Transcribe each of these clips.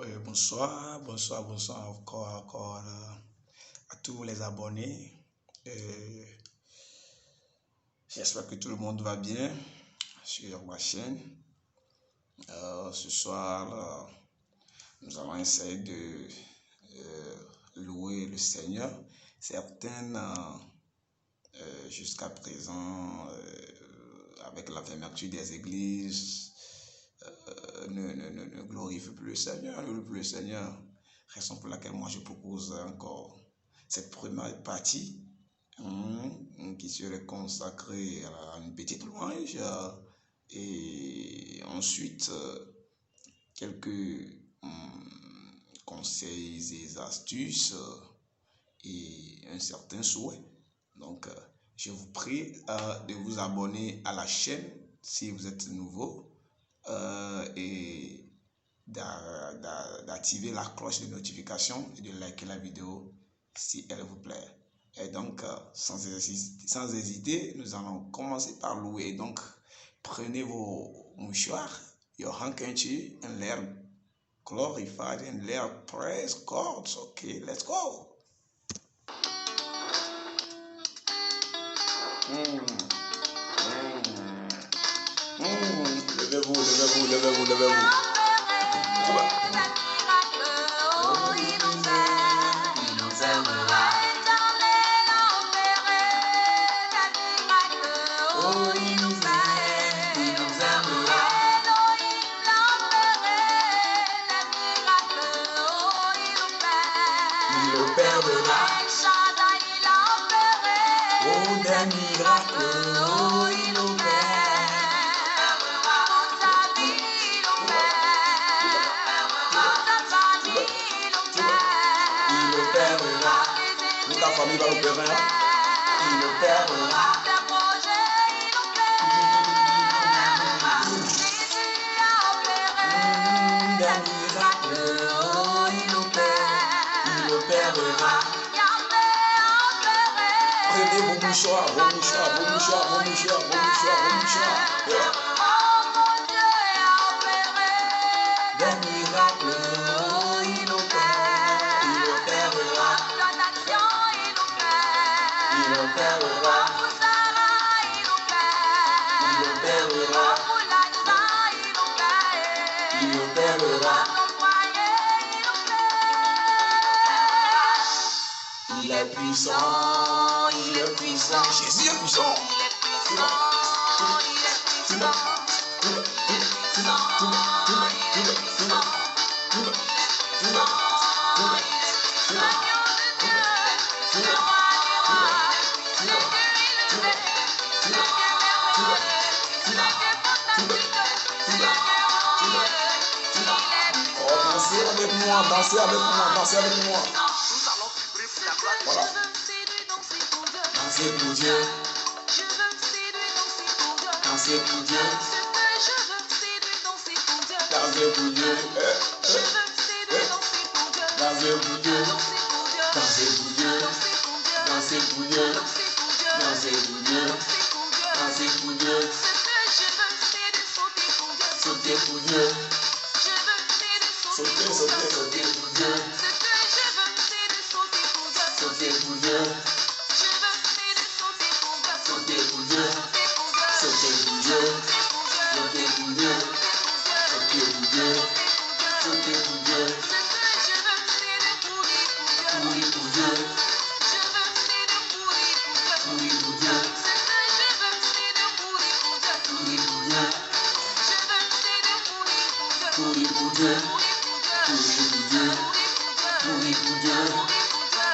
Oui, bonsoir encore à tous les abonnés. J'espère que tout le monde va bien sur ma chaîne. Ce soir, nous allons essayer de louer le Seigneur. Certaines, jusqu'à présent, avec la fermeture des églises, ne glorifie plus le Seigneur, ne loue plus le Seigneur. Raison pour laquelle moi je propose encore cette première partie qui serait consacrée à une petite louange et ensuite quelques conseils et astuces et un certain souhait. Donc je vous prie de vous abonner à la chaîne si vous êtes nouveau. Et d'activer la cloche de notification et de liker la vidéo si elle vous plaît. Et donc, sans hésiter, nous allons commencer par louer. Et donc, prenez vos mouchoirs, your handkerchief, and let's glorify and let's praise God. Okay, let's go. Levez-vous. Ta famille va l'opérer, il opérera. Des miracles, il opérera. Prenez vos mouchoirs. Des miracles, il opérera. Il opérera. Il est puissant. Jésus est puissant. Dansez avec moi. Voilà. Dansez pour Dieu. Dansez pour Dieu. Dansez pour Dieu. Dansez pour Dieu. Dansez pour Dieu. Dansez pour Dieu. Dansez pour Dieu. Dansez pour Dieu. Sautez pour Dieu. Sautez pour Dieu. Sautez pour Dieu. Sautez pour Dieu. Sautez pour Dieu. Sautez pour Dieu. Sautez pour Dieu. Sautez pour Dieu. Courir pour Dieu. Courir pour Dieu. Courir pour Dieu.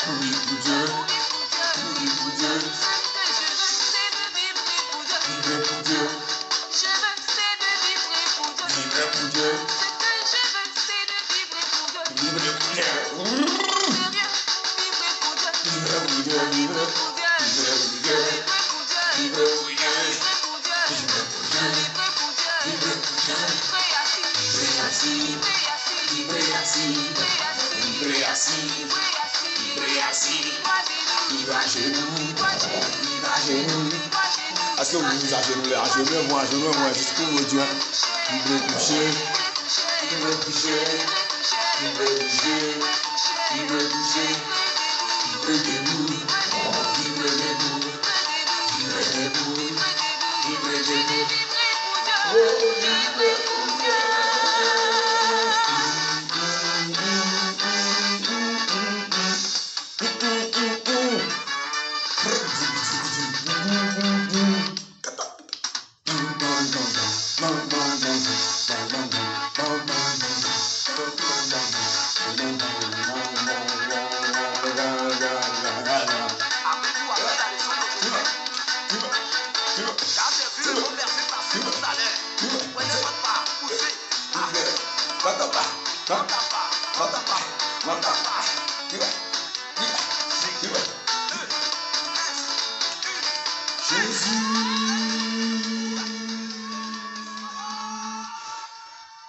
Courir pour Dieu. Est-ce que vous vous agenouillez, moi, jusqu'au Dieu, vous pouvez toucher, il veut bouger, il veut bouger, il veut debout, il veut debout, il veut debout, il veut debout. Oh, il veut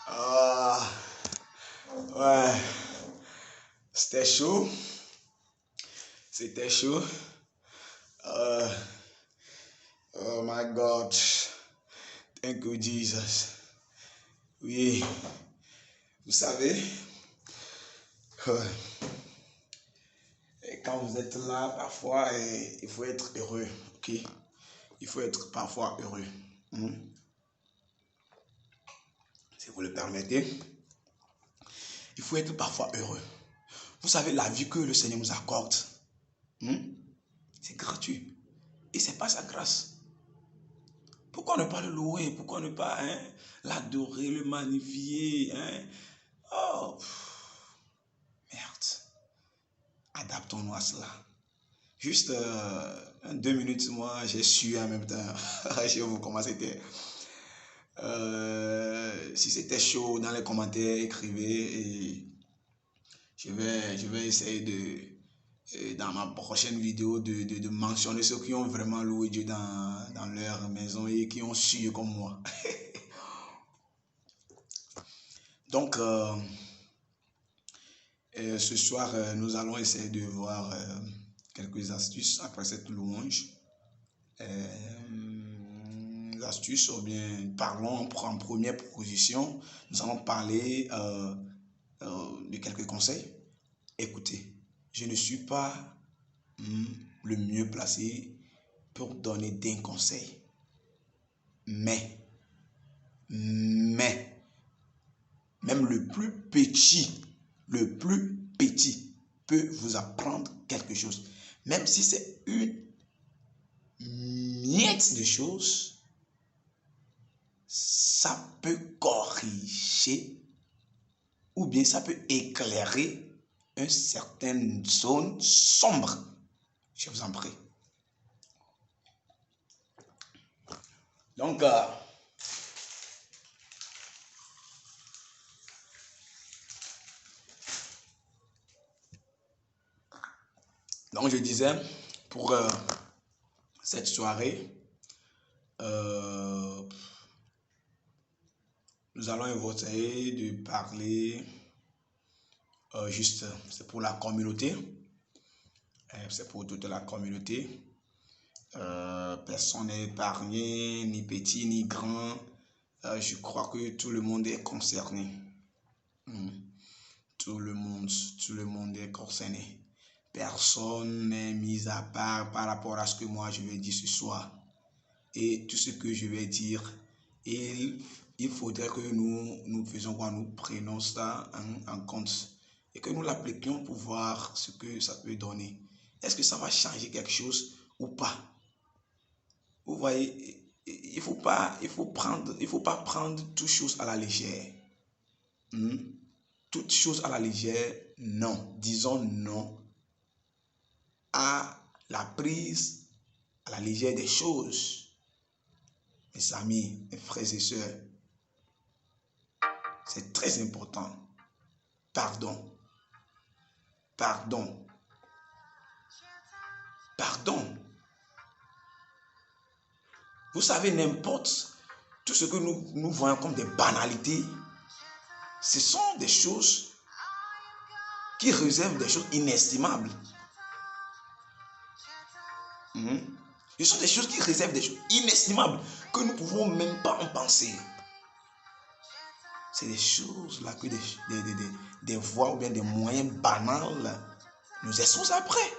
Ah, ouais, c'était chaud, c'était chaud. Oh my God, thank you Jesus. Oui, vous savez, et quand vous êtes là, parfois, il faut être heureux, ok? Il faut être parfois heureux. Si vous le permettez, il faut être parfois heureux. Vous savez, la vie que le Seigneur nous accorde, c'est gratuit. Et c'est pas sa grâce. Pourquoi ne pas le louer? Pourquoi ne pas l'adorer, le magnifier? Oh, merde. Adaptons-nous à cela. Juste 2 minutes, moi, j'ai su en même temps. Je vous comment c'était. Si c'était chaud, dans les commentaires, écrivez. Et je vais essayer dans ma prochaine vidéo, de mentionner ceux qui ont vraiment loué Dieu dans leur maison et qui ont su comme moi. Donc, ce soir, nous allons essayer de voir quelques astuces après cette louange. Astuces, ou bien parlons en première position, nous allons parler de quelques conseils. Écoutez, je ne suis pas le mieux placé pour donner des conseils, mais même le plus petit peut vous apprendre quelque chose, même si c'est une miette de choses. Ça peut corriger ou bien ça peut éclairer une certaine zone sombre. Je vous en prie. Donc, je disais, pour cette soirée, nous allons essayer de parler juste, c'est pour la communauté, c'est pour toute la communauté. Personne n'est épargné, ni petit ni grand. Je crois que tout le monde est concerné. Tout le monde est concerné. Personne n'est mis à part par rapport à ce que moi je vais dire ce soir. Et tout ce que je vais dire, il faudrait que nous faisons quoi, nous prenons ça en compte et que nous l'appliquions pour voir ce que ça peut donner. Est-ce que ça va changer quelque chose ou pas? Vous voyez, il faut pas prendre toutes choses à la légère. Toutes choses à la légère, non. Disons non à la prise à la légère des choses. Mes amis, mes frères et sœurs, c'est très important. Pardon. Vous savez, n'importe tout ce que nous voyons comme des banalités, ce sont des choses qui réservent des choses inestimables. Ce sont des choses qui réservent des choses inestimables que nous ne pouvons même pas en penser. c'est des choses là que des voies ou bien des moyens banals nous exposent après.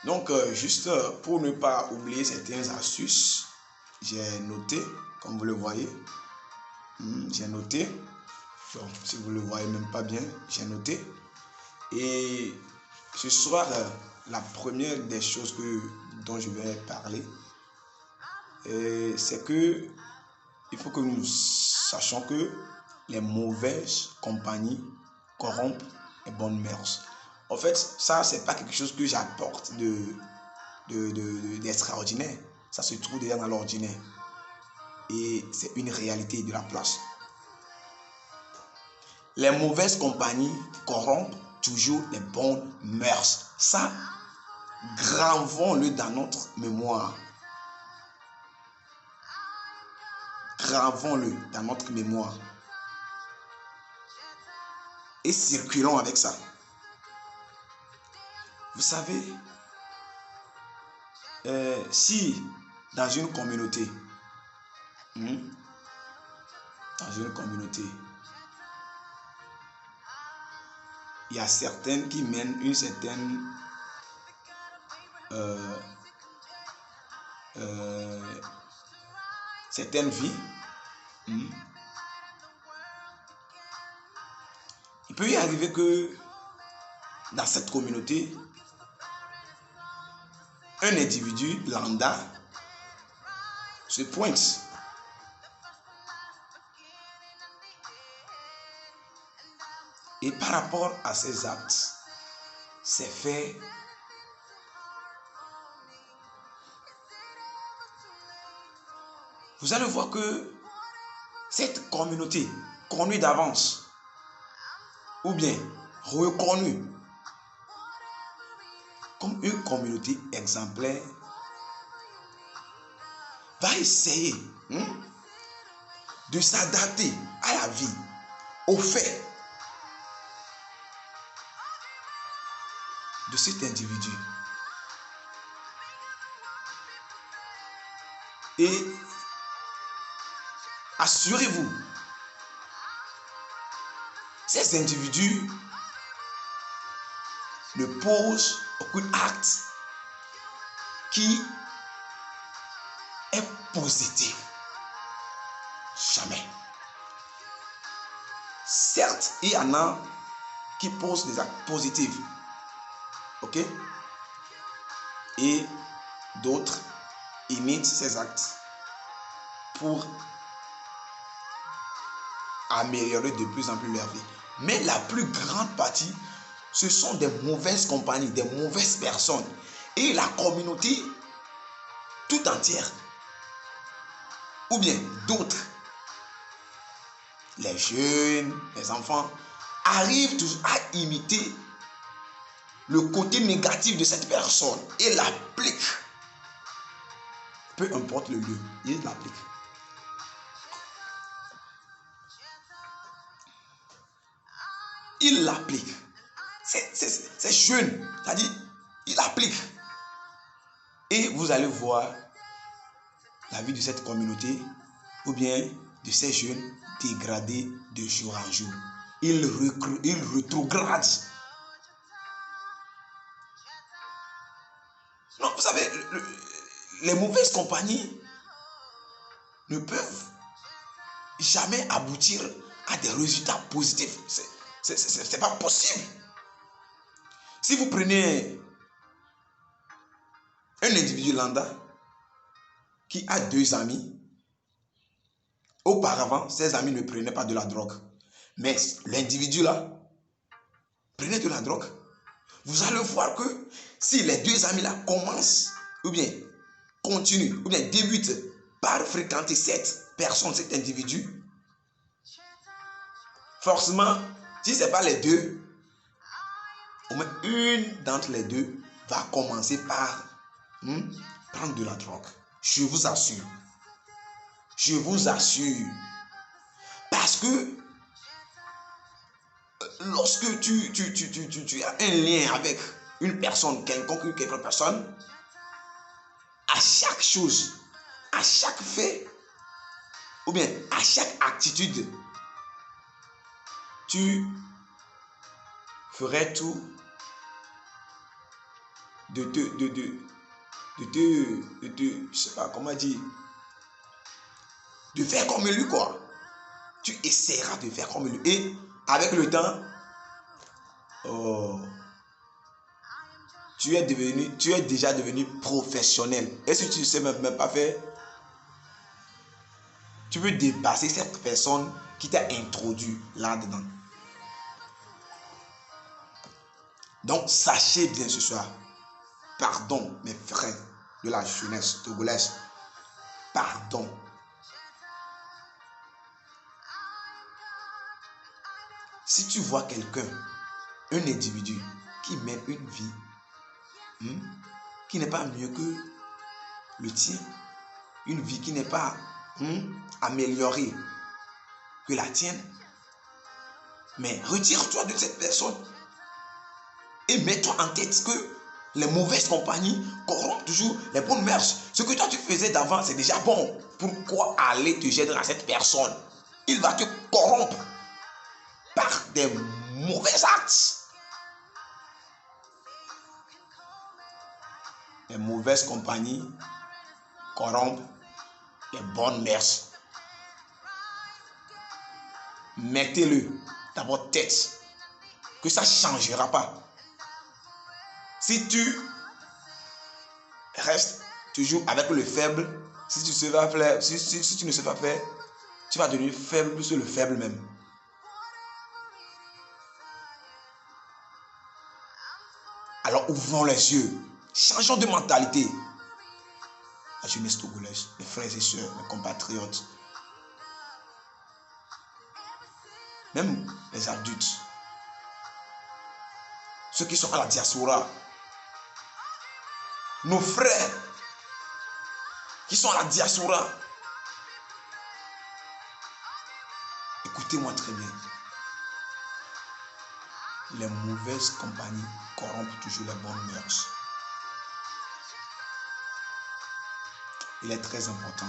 Donc, juste pour ne pas oublier certaines astuces, j'ai noté, comme vous le voyez, j'ai noté. Bon, si vous ne le voyez même pas bien, j'ai noté. Et ce soir, la première des choses dont je vais parler, c'est que il faut que nous sachions que les mauvaises compagnies corrompent les bonnes mœurs. En fait, ça, c'est pas quelque chose que j'apporte d'extraordinaire. Ça se trouve déjà dans l'ordinaire. Et c'est une réalité de la place. Les mauvaises compagnies corrompent toujours les bonnes mœurs. Ça, gravons-le dans notre mémoire. Gravons-le dans notre mémoire. Et circulons avec ça. Vous savez, si dans une communauté, il y a certaines qui mènent une certaine vie, il peut y arriver que dans cette communauté, un individu lambda se pointe. Et par rapport à ses actes, ses faits, vous allez voir que cette communauté connue d'avance, ou bien reconnue comme une communauté exemplaire, va essayer de s'adapter à la vie, aux faits de cet individu. Et assurez-vous, ces individus ne posent aucun acte qui est positif. Jamais. Certes, il y en a qui posent des actes positifs. Ok? Et d'autres imitent ces actes pour améliorer de plus en plus leur vie. Mais la plus grande partie, ce sont des mauvaises compagnies, des mauvaises personnes. Et la communauté tout entière, ou bien d'autres, les jeunes, les enfants, arrivent toujours à imiter le côté négatif de cette personne et l'appliquent. Peu importe le lieu, ils l'appliquent. Il l'applique. C'est jeune, c'est-à-dire, il applique. Et vous allez voir la vie de cette communauté, ou bien de ces jeunes dégradés de jour en jour. Il rétrograde. Non, vous savez, les mauvaises compagnies ne peuvent jamais aboutir à des résultats positifs. C'est pas possible. Si vous prenez un individu lambda qui a 2 amis, auparavant, ses amis ne prenaient pas de la drogue. Mais l'individu là prenait de la drogue. Vous allez voir que si les 2 amis là commencent, ou bien continuent, ou bien débutent par fréquenter cette personne, cet individu, forcément, si ce n'est pas les 2, au moins une d'entre les 2 va commencer par prendre de la drogue. Je vous assure. Je vous assure. Parce que lorsque tu as un lien avec une personne, quelconque personne, à chaque chose, à chaque fait, ou bien à chaque attitude, tu ferais tout de je sais pas comment dire, de faire comme lui, quoi. Tu essaieras de faire comme lui. Et avec le temps, oh, tu es déjà devenu professionnel. Et si tu ne sais même pas faire, tu veux dépasser cette personne qui t'a introduit là-dedans. Donc, sachez bien ce soir, pardon, mes frères de la jeunesse togolaise, pardon. Si tu vois quelqu'un, un individu qui mène une vie qui n'est pas mieux que le tien, une vie qui n'est pas améliorée que la tienne, mais retire-toi de cette personne et mets-toi en tête que les mauvaises compagnies corrompent toujours les bonnes mœurs. Ce que toi tu faisais d'avant, c'est déjà bon. Pourquoi aller te jeter à cette personne? Il va te corrompre par des mauvais actes. Les mauvaises compagnies corrompent les bonnes mœurs. Mettez-le dans votre tête que ça ne changera pas. Si tu restes toujours avec le faible, si tu ne sais pas faire, tu vas devenir faible plus que le faible même. Alors ouvrons les yeux, changeons de mentalité. La jeunesse togolaise, mes frères et sœurs, mes compatriotes, même les adultes, ceux qui sont à la diaspora, nos frères qui sont à la diaspora, écoutez-moi très bien. Les mauvaises compagnies corrompent toujours les bonnes mœurs. Il est très important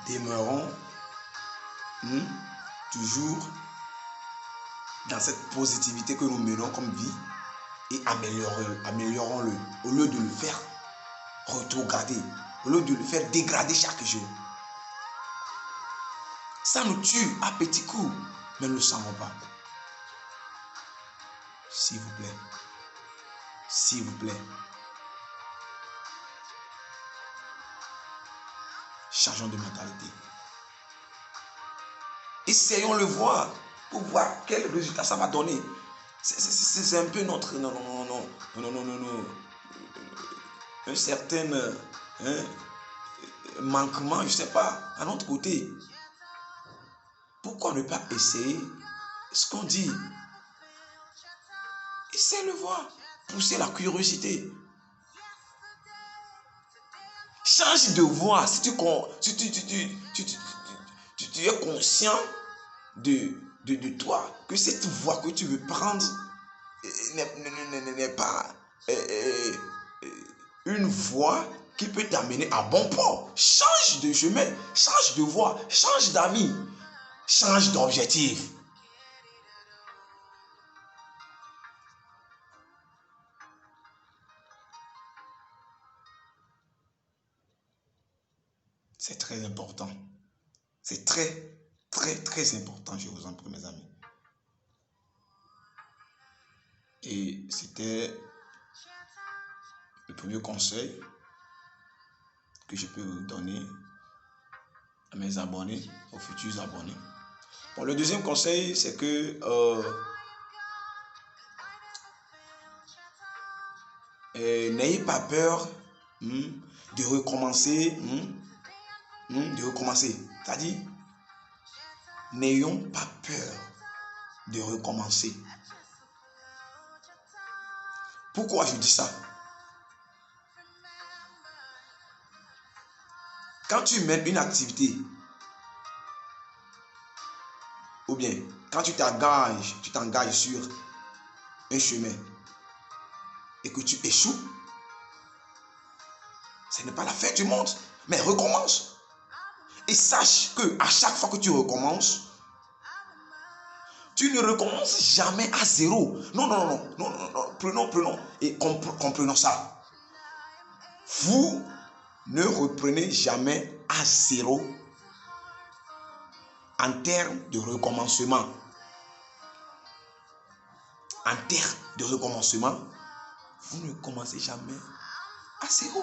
demeurons toujours dans cette positivité que nous menons comme vie et améliorons-le au lieu de le faire rétrograder, au lieu de le faire dégrader chaque jour. Ça nous tue à petits coups, mais nous ne le savons pas. S'il vous plaît, s'il vous plaît, changeons de mentalité. Essayons le voir pour voir quel résultat ça va donner. C'est un peu notre un certain manquement, je ne sais pas, à notre côté. Pourquoi ne pas essayer ce qu'on dit? Essayez le voir, pousser la curiosité. Change de voix si tu es conscient de toi, que cette voie que tu veux prendre n'est pas une voie qui peut t'amener à bon port. Change de chemin, change de voie, change d'amis, change d'objectif. C'est très important. C'est très, très, très important, je vous en prie, mes amis. Et c'était le premier conseil que je peux vous donner à mes abonnés, aux futurs abonnés. Bon, le deuxième conseil, c'est que n'ayez pas peur de recommencer. C'est-à-dire, n'ayons pas peur de recommencer. Pourquoi je dis ça? Quand tu mènes une activité, ou bien quand tu t'engages sur un chemin et que tu échoues, Ce n'est pas la fin du monde, mais recommence. Et sache que à chaque fois que tu recommences, tu ne recommences jamais à zéro. Non, non, non, non, non, non. Prenons et comprenons ça. Vous ne reprenez jamais à zéro en termes de recommencement. En termes de recommencement, vous ne commencez jamais à zéro.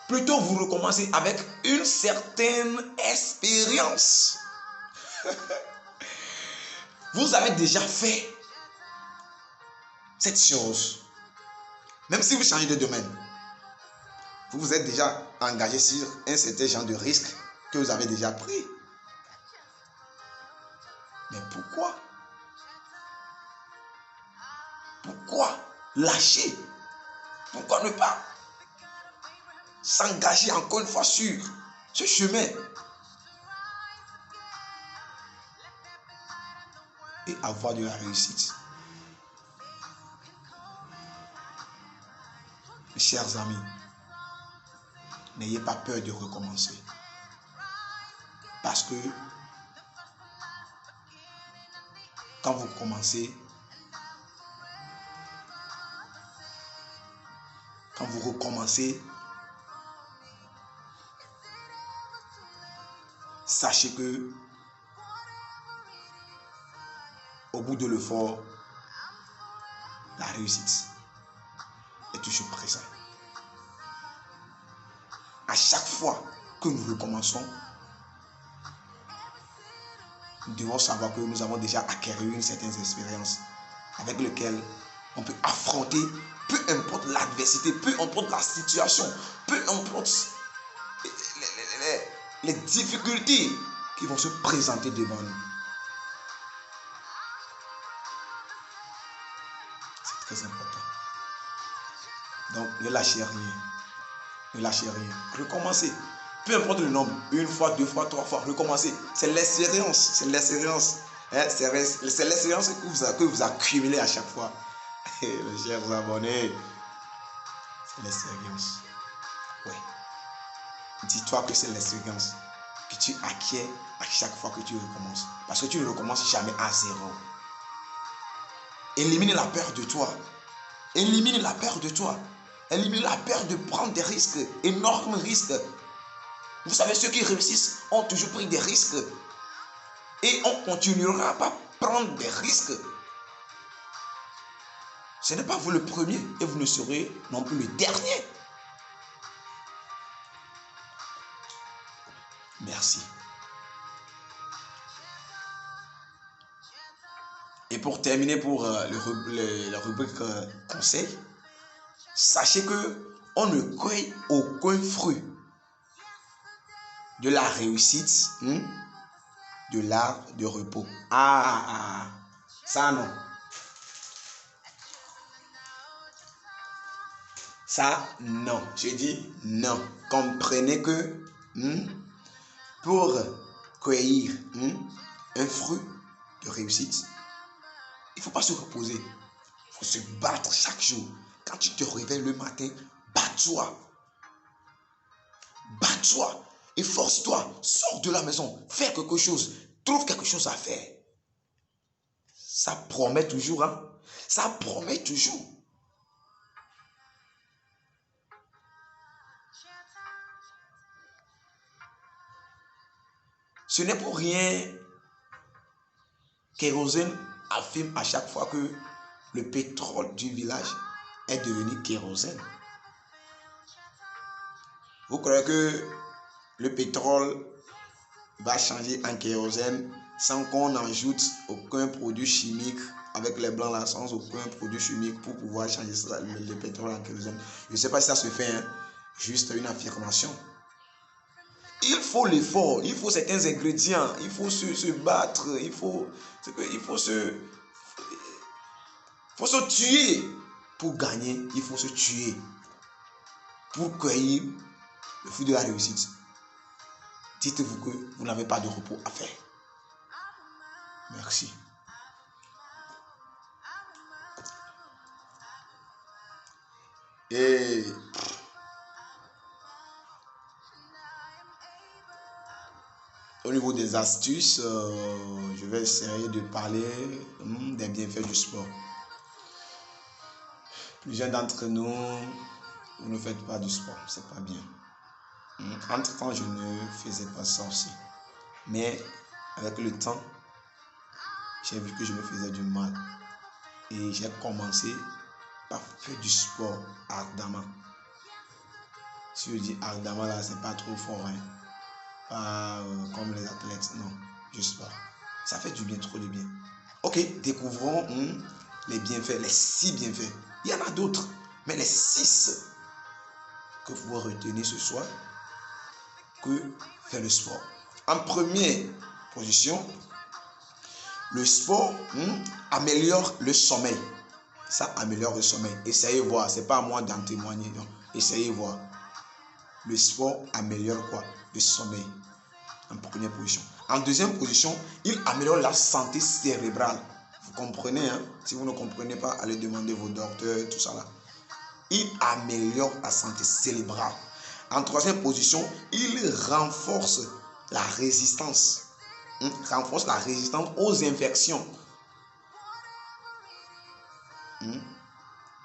Plutôt, vous recommencez avec une certaine expérience. Vous avez déjà fait cette chose. Même si vous changez de domaine, vous vous êtes déjà engagé sur un certain genre de risque que vous avez déjà pris. Mais pourquoi lâcher? Pourquoi ne pas s'engager encore une fois sur ce chemin et avoir de la réussite? Mes chers amis, n'ayez pas peur de recommencer. Parce que quand vous commencez, quand vous recommencez, sachez que au bout de l'effort, la réussite est toujours présente. À chaque fois que nous recommençons, nous devons savoir que nous avons déjà acquis une certaine expérience avec laquelle on peut affronter peu importe l'adversité, peu importe la situation, peu importe les difficultés qui vont se présenter devant nous. C'est très important. Donc, ne lâchez rien. Ne lâchez rien. Recommencez. Peu importe le nombre, une fois, deux fois, trois fois, recommencez. C'est l'expérience. C'est l'expérience. C'est l'expérience que vous accumulez à chaque fois. Mes chers abonnés, c'est l'expérience. Oui. Dis-toi que c'est l'expérience que tu acquiers à chaque fois que tu recommences. Parce que tu ne recommences jamais à zéro. Élimine la peur de toi. Élimine la peur de toi. Élimine la peur de prendre des risques, énormes risques. Vous savez, ceux qui réussissent ont toujours pris des risques. Et on continuera à pas prendre des risques. Ce n'est pas vous le premier et vous ne serez non plus le dernier. Merci. Et pour terminer pour la rubrique conseil, sachez que on ne cueille aucun fruit de la réussite de l'art de repos. Ça non. Ça non. Je dis non. Comprenez que pour cueillir un fruit de réussite, il ne faut pas se reposer. Il faut se battre chaque jour. Quand tu te réveilles le matin, bats-toi. Bats-toi. Efforce-toi. Sors de la maison. Fais quelque chose. Trouve quelque chose à faire. Ça promet toujours. Ça promet toujours. Ce n'est pour rien qu'Kérosène affirme à chaque fois que le pétrole du village est devenu kérosène. Vous croyez que le pétrole va changer en kérosène sans qu'on ajoute aucun produit chimique avec les blancs là, sans aucun produit chimique pour pouvoir changer ça, le pétrole en kérosène? Je ne sais pas si ça se fait, juste une affirmation. Il faut l'effort, il faut certains ingrédients, il faut se battre, il faut se tuer pour gagner, il faut se tuer pour cueillir le fruit de la réussite. Dites-vous que vous n'avez pas de repos à faire. Merci. Et Au niveau des astuces, je vais essayer de parler des bienfaits du sport. Plusieurs d'entre nous, vous ne faites pas du sport, c'est pas bien. Entre-temps, je ne faisais pas ça aussi. Mais avec le temps, j'ai vu que je me faisais du mal. Et j'ai commencé par faire du sport ardemment. Si je dis ardemment, là, c'est pas trop fort. Hein. Pas comme les athlètes, non. Juste pas. Ça fait du bien, trop de bien. Ok, découvrons les bienfaits, les 6 bienfaits. Il y en a d'autres, mais les 6 que vous pouvez retenir ce soir que faire le sport. En première position, le sport améliore le sommeil. Ça améliore le sommeil. Essayez voir, c'est pas à moi d'en témoigner. Non. Essayez voir. Le sport améliore quoi? Le sommeil. En première position. En deuxième position, il améliore la santé cérébrale. Vous comprenez, hein? Si vous ne comprenez pas, allez demander vos docteurs, tout ça là. Il améliore la santé cérébrale. En troisième position, il renforce la résistance. Renforce la résistance aux infections.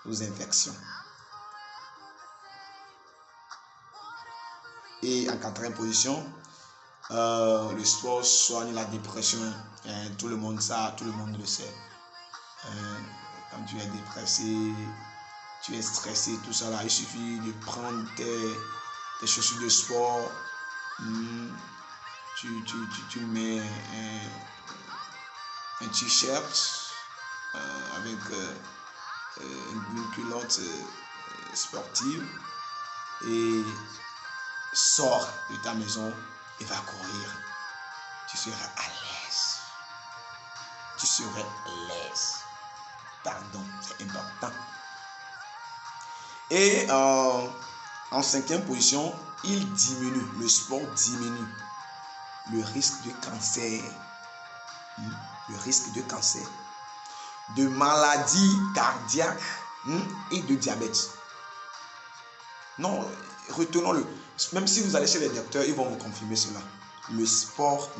Aux infections. Et en quatrième position, le sport soigne la dépression. Tout le monde le sait. Quand tu es dépressé, tu es stressé, tout ça là, il suffit de prendre tes chaussures de sport. Tu mets un t-shirt avec une culotte sportive et sors de ta maison et va courir. Tu seras à l'aise. Tu serais à l'aise. Pardon, c'est important. Et en cinquième position, le sport diminue le risque de cancer. Le risque de cancer, de maladies cardiaques et de diabète. Non, retenons-le. Même si vous allez chez les docteurs, ils vont vous confirmer cela. Le sport,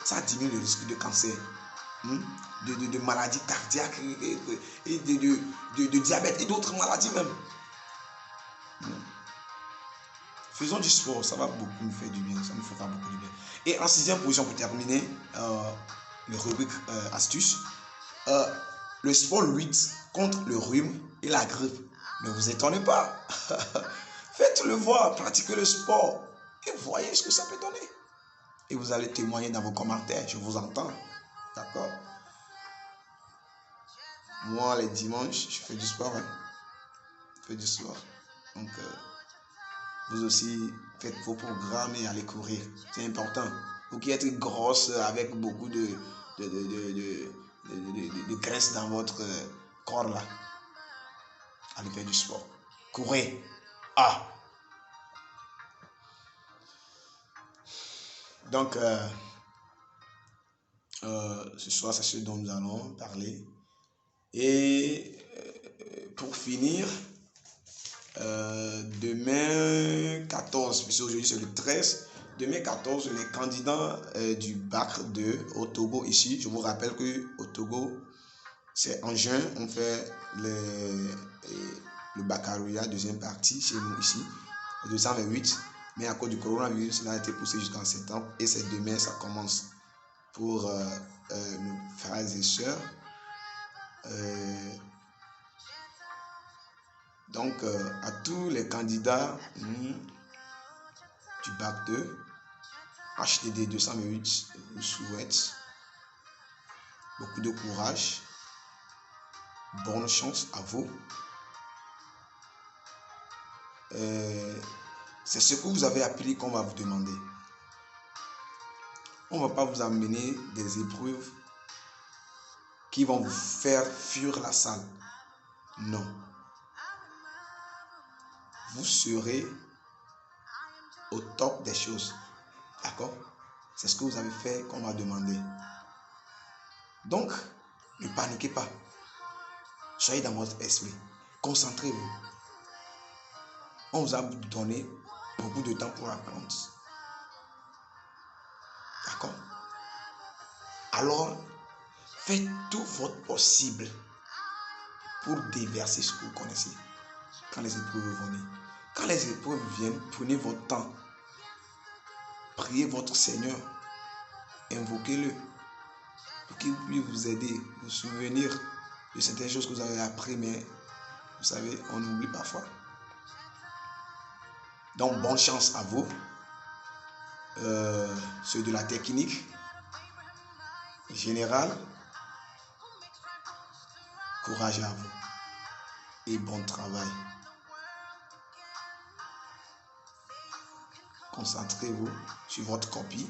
ça diminue le risque de cancer, de maladies cardiaques et de diabète et d'autres maladies même. Faisons du sport, ça va beaucoup nous faire du bien, ça nous fera beaucoup de bien. Et en sixième position, pour terminer, les rubriques astuces, le sport lutte contre le rhume et la grippe. Ne vous étonnez pas. Faites-le voir, pratiquez le sport et voyez ce que ça peut donner. Et vous allez témoigner dans vos commentaires, je vous entends. D'accord? Moi, les dimanches, je fais du sport. Je fais du sport. Donc, vous aussi, faites vos programmes et allez courir. C'est important. Vous qui êtes grosse avec beaucoup de graisse dans votre corps là. Allez faire du sport. Courez. Donc, ce soir, c'est ce dont nous allons parler. Et pour finir, demain 14, puisque aujourd'hui c'est le 13, demain 14, les candidats du bac 2 au Togo ici, je vous rappelle que au Togo, c'est en juin, on fait le baccalauréat, deuxième partie chez nous ici, 228, mais à cause du coronavirus, cela a été poussé jusqu'en septembre et c'est demain, ça commence pour nos frères et sœurs. Donc, à tous les candidats du bac 2, HTD 228, je vous souhaite beaucoup de courage, bonne chance à vous. C'est ce que vous avez appris qu'on va vous demander. On ne va pas vous amener des épreuves qui vont vous faire fuir la salle. Non. Vous serez au top des choses. D'accord? C'est ce que vous avez fait qu'on va demander. Donc, ne paniquez pas. Soyez dans votre esprit. Concentrez-vous. On vous a donné beaucoup de temps pour apprendre. Alors, faites tout votre possible pour déverser ce que vous connaissez. Quand les épreuves viennent, prenez votre temps. Priez votre Seigneur. Invoquez-le pour qu'il puisse vous aider, vous souvenir de certaines choses que vous avez apprises, mais vous savez, on oublie parfois. Donc, bonne chance à vous. Ceux de la technique générale, courage à vous et bon travail. Concentrez-vous sur votre copie.